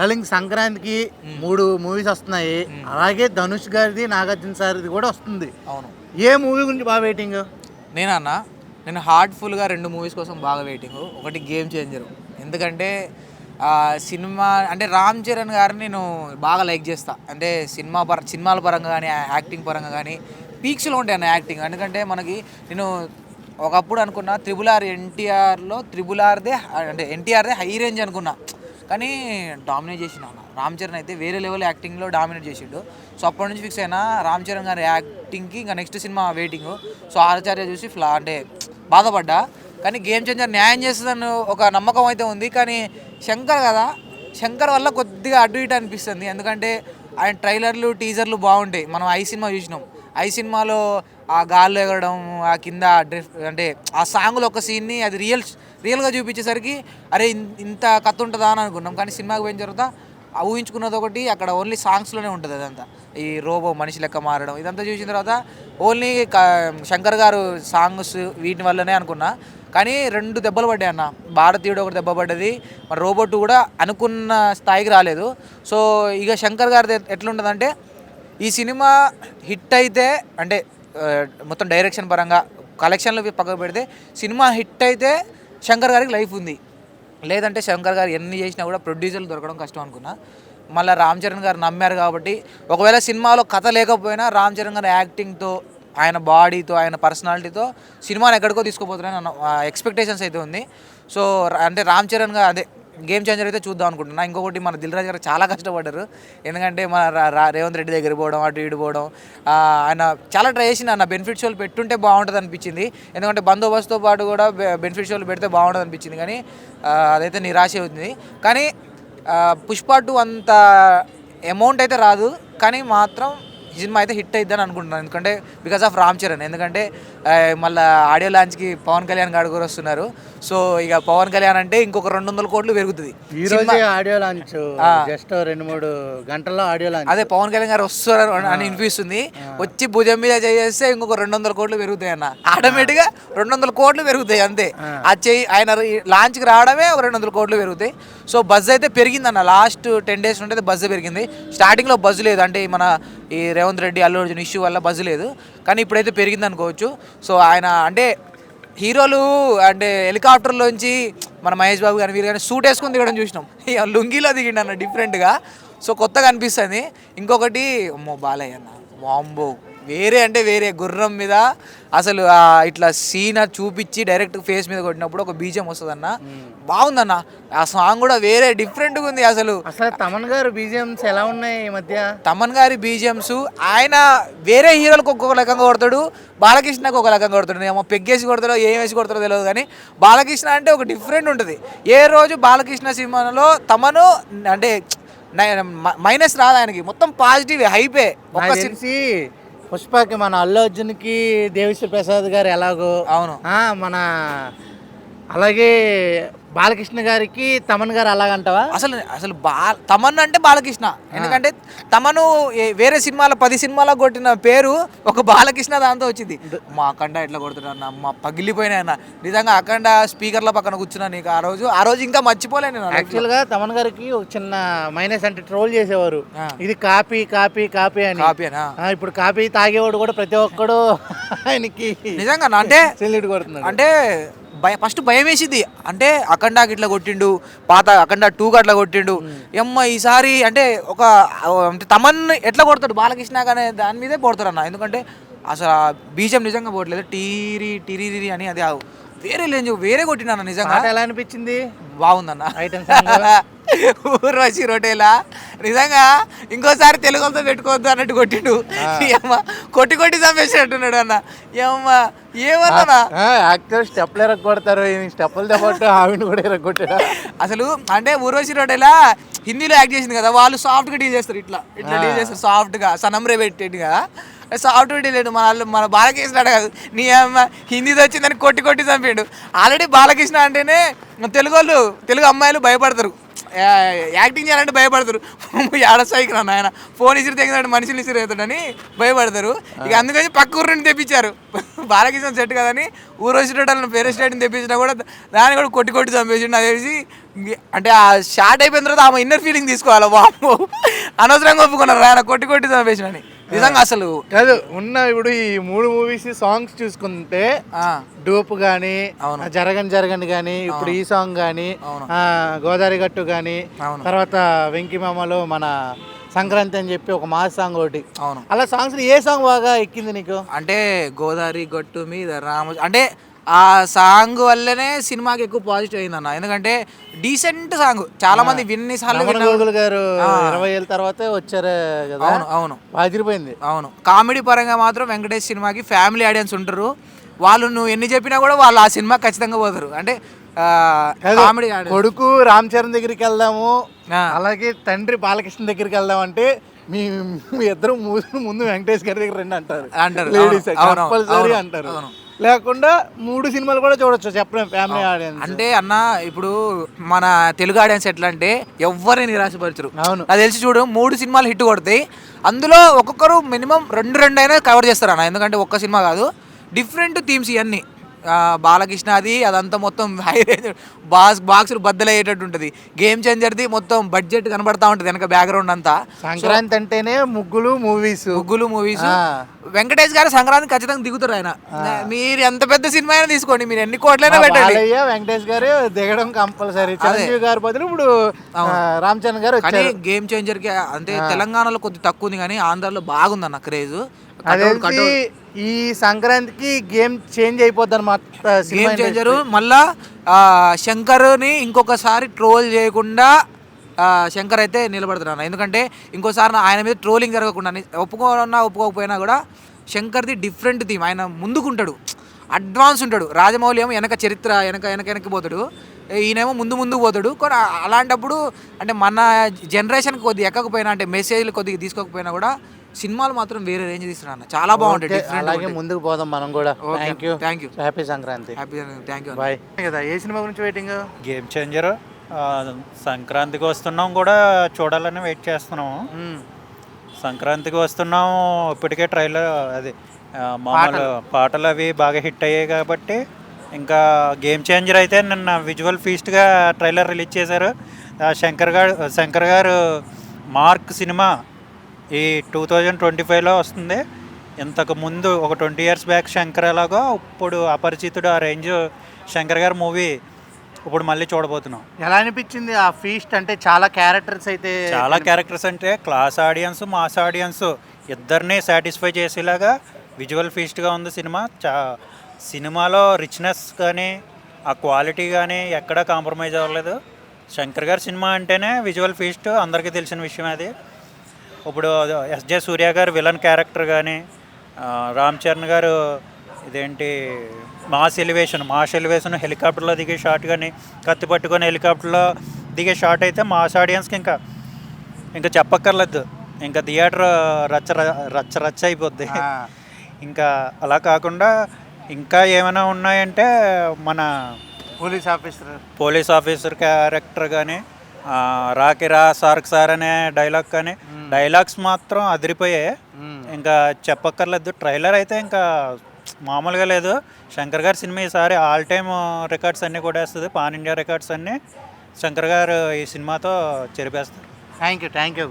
Darling సంక్రాంతికి 3 movies వస్తున్నాయి. అలాగే ధనుష్ గారిది, నాగార్జున సార్ది కూడా వస్తుంది. అవును. ఏ మూవీ గురించి బాగా వెయిటింగ్? నేను హార్ట్ఫుల్గా 2 మూవీస్ కోసం బాగా వెయిటింగ్. ఒకటి గేమ్ చేంజర్, ఎందుకంటే సినిమా అంటే రామ్ చరణ్ గారిని నేను బాగా లైక్ చేస్తా. అంటే సినిమాల పరంగా కానీ యాక్టింగ్ పరంగా కానీ పీక్స్లో ఉంటాయి అన్న యాక్టింగ్. ఎందుకంటే మనకి నేను ఒకప్పుడు అనుకున్నా త్రిబుల్ ఆర్దే అంటే ఎన్టీఆర్దే హై రేంజ్ అనుకున్నా, కానీ డామినేట్ చేసిన రామ్ చరణ్ అయితే వేరే లెవెల్ యాక్టింగ్లో డామినేట్ చేసిండు. సో అప్పటి నుంచి ఫిక్స్ అయినా రామ్ చరణ్ గారి యాక్టింగ్కి ఇంకా నెక్స్ట్ సినిమా వెయిటింగ్. సో ఆచార్య చూసి అంటే బాధపడ్డా, కానీ గేమ్ చేంజర్ న్యాయం చేస్తుందని ఒక నమ్మకం అయితే ఉంది. కానీ శంకర్ వల్ల కొద్దిగా అటు ఇటు అనిపిస్తుంది. ఎందుకంటే ఆయన ట్రైలర్లు టీజర్లు బాగుంటాయి. మనం ఐ సినిమా చూసినాం. ఐ సినిమాలో ఆ గాల్లో ఎగరడం, ఆ కింద అంటే ఆ సాంగ్లో ఒక సీన్ని అది రియల్గా చూపించేసరికి అరే ఇంత కథ ఉంటుందా అని అనుకున్నాం. కానీ సినిమాకి పోయిన తర్వాత ఊహించుకున్నది ఒకటి, అక్కడ ఓన్లీ సాంగ్స్లోనే ఉంటుంది. అదంతా ఈ రోబో మనిషి లెక్క మారడం ఇదంతా చూసిన తర్వాత ఓన్లీ శంకర్ గారు సాంగ్స్ వీటి వల్లనే అనుకున్నా. కానీ 2 దెబ్బలు పడ్డాయి అన్న. భారతీయుడు ఒకటి దెబ్బ పడ్డది, మరి రోబోట్ కూడా అనుకున్న స్థాయికి రాలేదు. సో ఇక శంకర్ గారిది ఎట్లుంటుందంటే, ఈ సినిమా హిట్ అయితే అంటే మొత్తం డైరెక్షన్ పరంగా కలెక్షన్లు పక్కకు పెడితే సినిమా హిట్ అయితే శంకర్ గారికి లైఫ్ ఉంది. లేదంటే శంకర్ గారు ఎన్ని చేసినా కూడా ప్రొడ్యూసర్లు దొరకడం కష్టం అనుకున్నా. మళ్ళీ రామ్ చరణ్ గారు నమ్మారు కాబట్టి, ఒకవేళ సినిమాలో కథ లేకపోయినా రామ్ చరణ్ గారి యాక్టింగ్తో, ఆయన బాడీతో, ఆయన పర్సనాలిటీతో సినిమాని ఎక్కడికో తీసుకుపోతారని ఎక్స్పెక్టేషన్స్ అయితే ఉంది. సో అంటే రామ్ చరణ్ గారు అదే గేమ్ చేంజర్ అయితే చూద్దాం అనుకుంటున్నా. ఇంకొకటి మన దిల్ రాజు గారు చాలా కష్టపడ్డారు. ఎందుకంటే మన రేవంత్ రెడ్డి దగ్గర పోవడం, అటు ఇటు పోవడం, ఆయన చాలా ట్రై చేసిన అన్న బెనిఫిట్ షోలు పెట్టుంటే బాగుంటుంది అనిపించింది. ఎందుకంటే బందోబస్తుతో పాటు కూడా బెనిఫిట్ షోలు పెడితే బాగుంటుంది అనిపించింది. కానీ అదైతే నిరాశ అవుతుంది. కానీ పుష్ప 2 అంత అమౌంట్ అయితే రాదు, కానీ మాత్రం సినిమా అయితే హిట్ అయిద్దని అనుకుంటున్నాను. ఎందుకంటే బికాస్ ఆఫ్ రామ్ చరణ్. ఎందుకంటే మళ్ళీ ఆడియో లాంచ్కి పవన్ కళ్యాణ్ గారు కూడా వస్తున్నారు. సో ఇక పవన్ కళ్యాణ్ అంటే ఇంకొక 200 కోట్లు పెరుగుతుంది. ఆడియో లాంచ్ జస్ట్ 2-3 గంటల్లో ఆడియో లాంచ్. అదే పవన్ కళ్యాణ్ గారు వస్తున్నారు అని అనిపిస్తుంది. వచ్చి భుజం మీద చేస్తే ఇంకొక 200 కోట్లు పెరుగుతాయి అన్న. ఆటోమేటిక్గా 200 కోట్లు పెరుగుతాయి అంతే. ఆయన లాంచ్కి రావడమే 200 కోట్లు పెరుగుతాయి. సో బజ్ అయితే పెరిగిందన్న. లాస్ట్ 10 days నుండి బజ్ పెరిగింది. స్టార్టింగ్లో బజ్ లేదు, అంటే మన ఈ రేవంత్ రెడ్డి, అల్లు అర్జున్ ఇష్యూ వల్ల బజ్ లేదు. కానీ ఇప్పుడైతే పెరిగింది అనుకోవచ్చు. సో ఆయన అంటే హీరోలు అంటే హెలికాప్టర్లోంచి మన మహేష్ బాబు కానీ వీరు కానీ సూట్ వేసుకొని దిగడం చూసినాం. లుంగిలో దిగిండు అన్న డిఫరెంట్గా. సో కొత్తగా అనిపిస్తుంది. ఇంకొకటి బాలయ్య అన్న, వాంబో వేరే అంటే వేరే గుర్రం మీద అసలు ఇట్లా సీన్ చూపించి డైరెక్ట్ ఫేస్ మీద కొట్టినప్పుడు ఒక బీజం వస్తుందన్న, బాగుందన్న. ఆ సాంగ్ కూడా వేరే డిఫరెంట్గా ఉంది. అసలు తమన్ గారు బీజిఎమ్స్ ఎలా ఉన్నాయి ఈ మధ్య? తమన్ గారి బీజిఎమ్స్ ఆయన వేరే హీరోలకు ఒక్కొక్క రకంగా కొడతాడు, బాలకృష్ణకు ఒక రకంగా కొడతాడు. ఏమో పెగ్గేసి కొడతాడో ఏం వేసి కొడతాడో తెలియదు, కానీ బాలకృష్ణ అంటే ఒక డిఫరెంట్ ఉంటుంది. ఏ రోజు బాలకృష్ణ సినిమాలో తమను అంటే మైనస్ రాదు ఆయనకి, మొత్తం పాజిటివ్ హైపే. పుష్పకి మన అల్లు అర్జున్కి దేవిశ్రీ ప్రసాద్ గారు ఎలాగో, అవును మన అలాగే బాలకృష్ణ గారికి తమన్ గారు అలాగంటావా? అసలు తమన్ అంటే బాలకృష్ణ. ఎందుకంటే తమను వేరే సినిమాలో 10 సినిమాలకు కొట్టిన పేరు ఒక బాలకృష్ణ దాంతో వచ్చింది. మా అఖండ ఎట్లా కొడుతున్నా అన్న, మా పగిలిపోయినా అన్న. నిజంగా అఖండ స్పీకర్ల పక్కన కూర్చున్నా నీకు ఆ రోజు ఇంకా మర్చిపోలేను నేను. యాక్చువల్గా తమన్ గారికి ఒక చిన్న మైనస్ అంటే ట్రోల్ చేసేవారు, ఇది కాపీ కాపీ కాపీ అని. ఇప్పుడు కాపీ తాగేవాడు కూడా ప్రతి ఒక్కడు ఆయనకి నిజంగా అంటే సెల్యూట్ కొడుతున్నాడు. అంటే ఫస్ట్ భయం వేసింది. అంటే అఖండాకి ఇట్లా కొట్టిండు, పాత అఖండ 2కి అట్లా కొట్టిండు, ఈసారి అంటే ఒక అంటే తమన్ ఎట్లా కొడతాడు బాలకృష్ణ అనే దాని మీదే కొడతారు అన్న. ఎందుకంటే అసలు బీజం నిజంగా పోవట్లేదు, టీరీ అని. అది వేరే లేంజ్ వేరే కొట్టినా నిజంగా. ఎలా అనిపించింది? బాగుందన్న. ఊర్వశి రొటేలా నిజంగా ఇంకోసారి తెలుగుతో పెట్టుకోవద్దు అన్నట్టు కొట్టిండు. కొట్టి చంపేసినట్టున్నాడు అన్న. ఏమన్నా యాక్టర్ స్టెప్లు ఎరగొడతారు, స్టెప్పులతో పాటు ఆవిడ కూడా ఎరగొట్టాడు. అసలు అంటే ఊర్వశి రొటేలా హిందీలో యాక్ట్ చేసింది కదా, వాళ్ళు సాఫ్ట్గా డీల్ చేస్తారు, ఇట్లా డీల్ చేస్తారు సాఫ్ట్గా, సనమ్రే పెట్టేట్టుగా సాఫ్ట్గా డీల్ లేదు. మన బాలకృష్ణ కాదు, నీ అమ్మ హిందీతో వచ్చిందని కొట్టి చంపాడు. ఆల్రెడీ బాలకృష్ణ అంటేనే తెలుగు అమ్మాయిలు భయపడతారు, యాక్టింగ్ చేయాలంటే భయపడతారు. ఏడస్థాయికి రా ఆయన ఫోన్ ఇసిరి తెగినాడు, మనుషులు ఇసిరి అవుతాడని భయపడతారు. ఇక అందుకని పక్క ఊరు నుండి తెప్పించారు. బాలకృష్ణ సెట్ కదని ఊరు వచ్చినట్టు వేరే స్టేట్ని తెప్పించినా కూడా దాన్ని కూడా కొట్టి చంపేసిండు. అది తెలిసి అంటే ఆ షార్ట్ అయిపోయిన తర్వాత ఆమె ఇన్నర్ ఫీలింగ్ తీసుకోవాలి. వాము అనవసరంగా ఒప్పుకున్నారు ఆయన కొట్టి కొట్టి చంపేసినని. నిజంగా అసలు కాదు ఉన్న ఇప్పుడు ఈ 3 మూవీస్ సాంగ్స్ చూసుకుంటే డూప్ గానీ, జరగని గానీ, ఇప్పుడు ఈ సాంగ్ గానీ, గోదావరి గట్టు గానీ, తర్వాత వెంకి మామలో మన సంక్రాంతి అని చెప్పి ఒక మాస్ సాంగ్ ఒకటి. అవును, అలా సాంగ్స్ ఏ సాంగ్ బాగా ఎక్కింది నీకు? అంటే గోదావరి గట్టు మీద రామ అంటే ఆ సాంగ్ వల్లనే సినిమాకి ఎక్కువ పాజిటివ్ అయిందన్న. ఎందుకంటే డీసెంట్ సాంగ్, చాలా మంది ఎన్నిసార్లు గోగుల్ గారు 20 ఏళ్ళ తర్వాతే వచ్చారు కదా. అవును అవును, బాగిపోయింది. అవును, కామెడీ పరంగా మాత్రం వెంకటేష్ సినిమాకి ఫ్యామిలీ ఆడియన్స్ ఉంటారు. వాళ్ళు నువ్వు ఎన్ని చెప్పినా కూడా వాళ్ళు ఆ సినిమా ఖచ్చితంగా పోతారు. అంటే కామెడీ కొడుకు రామ్ చరణ్ దగ్గరికి వెళ్దాము, అలాగే తండ్రి బాలకృష్ణ దగ్గరికి వెళ్దాం అంటే మీ ఇద్దరు ముందు వెంకటేష్ గారి దగ్గర రండి అంటారు. లేడీస్ కంపల్సరీ అంటారు. లేకుండా 3 సినిమాలు కూడా చూడొచ్చు చెప్పలేం ఫ్యామిలీ ఆడియన్స్. అంటే అన్న ఇప్పుడు మన తెలుగు ఆడియన్స్ ఎట్లా అంటే ఎవరిని నిరాశపరచరు. అవును, నాకు తెలిసి చూడు 3 సినిమాలు హిట్ కొడతాయి, అందులో ఒక్కొక్కరు మినిమం 2 అయినా కవర్ చేస్తారు అన్న. ఎందుకంటే ఒక్క సినిమా కాదు, డిఫరెంట్ థీమ్స్ ఇవన్నీ. బాలకృష్ణ అది అదంతా మొత్తం హై రేంజ్ బాక్సులు బద్దలయ్యేటట్టు ఉంటుంది. గేమ్ చేంజర్ది మొత్తం బడ్జెట్ కనబడతా ఉంటుంది వెనక బ్యాక్గ్రౌండ్ అంతా. సంక్రాంతి అంటేనే ముగ్గులు మూవీస్. వెంకటేష్ గారు సంక్రాంతి ఖచ్చితంగా దిగుతారు. ఆయన మీరు ఎంత పెద్ద సినిమా అయినా తీసుకోండి, మీరు ఎన్ని కోట్లైనా పెట్టండి, వెంకటేష్ గారు దిగడం కంపల్సరీ. చిరంజీవి గారి బదులు ఇప్పుడు రామ్ చరణ్ గారు వచ్చారు. గేమ్ చేంజర్ కి అంటే తెలంగాణలో కొద్ది తక్కువ ఉంది కానీ ఆంధ్రాలో బాగుందన్న క్రేజ్. ఈ సంక్రాంతికి గేమ్ చేంజ్ అయిపోద్ది అనమాట. గేమ్ చేంజర్ మళ్ళా శంకర్ని ఇంకొకసారి ట్రోల్ చేయకుండా శంకర్ అయితే నిలబడుతున్నాను. ఎందుకంటే ఇంకోసారి ఆయన మీద ట్రోలింగ్ జరగకుండా, ఒప్పుకోకపోయినా కూడా శంకర్ది డిఫరెంట్ థీమ్. ఆయన ముందుకుంటాడు, అడ్వాన్స్ ఉంటాడు. రాజమౌళి ఏమో వెనక చరిత్ర వెనక్కి పోతాడు, ఈయనేమో ముందుకు పోతాడు. అలాంటప్పుడు అంటే మన జనరేషన్కి కొద్దిగా ఎక్కకపోయినా, అంటే మెసేజ్లు కొద్దిగా తీసుకోకపోయినా కూడా సినిమాలు మాత్రం వేరే రేంజ్ తీస్తున్నాను. చాలా బాగుంటాయి. అలాగే ముందుకు పోదాం మనం కూడా. Thank you. Happy Sankranti. Thank you. Bye. కదా ఏ సినిమా గురించి వెయిటింగ్? Game changer. సంక్రాంతికి వస్తున్నాం కూడా చూడాలని వెయిట్ చేస్తున్నాము. సంక్రాంతికి వస్తున్నాము, ఇప్పటికే ట్రైలర్ అది మామూలు పాటలు అవి బాగా హిట్ అయ్యాయి కాబట్టి ఇంకా గేమ్ చేంజర్ అయితే నిన్న విజువల్ ఫీస్ట్గా ట్రైలర్ రిలీజ్ చేశారు. శంకర్ గారు మార్క్ సినిమా ఈ 2025లో వస్తుంది. ఇంతకు ముందు ఒక 20 years బ్యాక్ శంకర్ ఎలాగో ఇప్పుడు అపరిచితుడు ఆ రేంజ్ శంకర్ గారి మూవీ ఇప్పుడు మళ్ళీ చూడబోతున్నాం. ఎలా అనిపించింది ఆ ఫీస్ట్? అంటే చాలా క్యారెక్టర్స్ అంటే క్లాస్ ఆడియన్స్, మాస్ ఆడియన్స్ ఇద్దరిని సాటిస్ఫై చేసేలాగా విజువల్ ఫీస్ట్గా ఉంది సినిమా. సినిమాలో రిచ్నెస్ కానీ ఆ క్వాలిటీ కానీ ఎక్కడా కాంప్రమైజ్ అవ్వలేదు. శంకర్ గారి సినిమా అంటేనే విజువల్ ఫీస్ట్, అందరికీ తెలిసిన విషయం అది. ఇప్పుడు ఎస్జే సూర్య గారు విలన్ క్యారెక్టర్ కానీ, రామ్ చరణ్ గారు ఇదేంటి మాస్ ఎలివేషన్ హెలికాప్టర్లో దిగే షాట్ కానీ, కత్తి పట్టుకొని హెలికాప్టర్లో దిగే షాట్ అయితే మాస్ ఆడియన్స్కి ఇంకా చెప్పక్కర్లేదు. ఇంకా థియేటర్ రచ్చ అయిపోద్ది. ఇంకా అలా కాకుండా ఇంకా ఏమైనా ఉన్నాయంటే మన పోలీస్ ఆఫీసర్ క్యారెక్టర్ కానీ, రాకిరా సార్క్ సార్ అనే డైలాగ్స్ మాత్రం అదిరిపోయాయి. ఇంకా చెప్పక్కర్లేదు. ట్రైలర్ అయితే ఇంకా మామూలుగా లేదు. శంకర్ గారి సినిమా ఈసారి ఆల్ టైమ్ రికార్డ్స్ అన్నీ కూడా వేస్తుంది. పాన్ ఇండియా రికార్డ్స్ అన్నీ శంకర్ గారు ఈ సినిమాతో చెరిపేస్తారు. Thank you.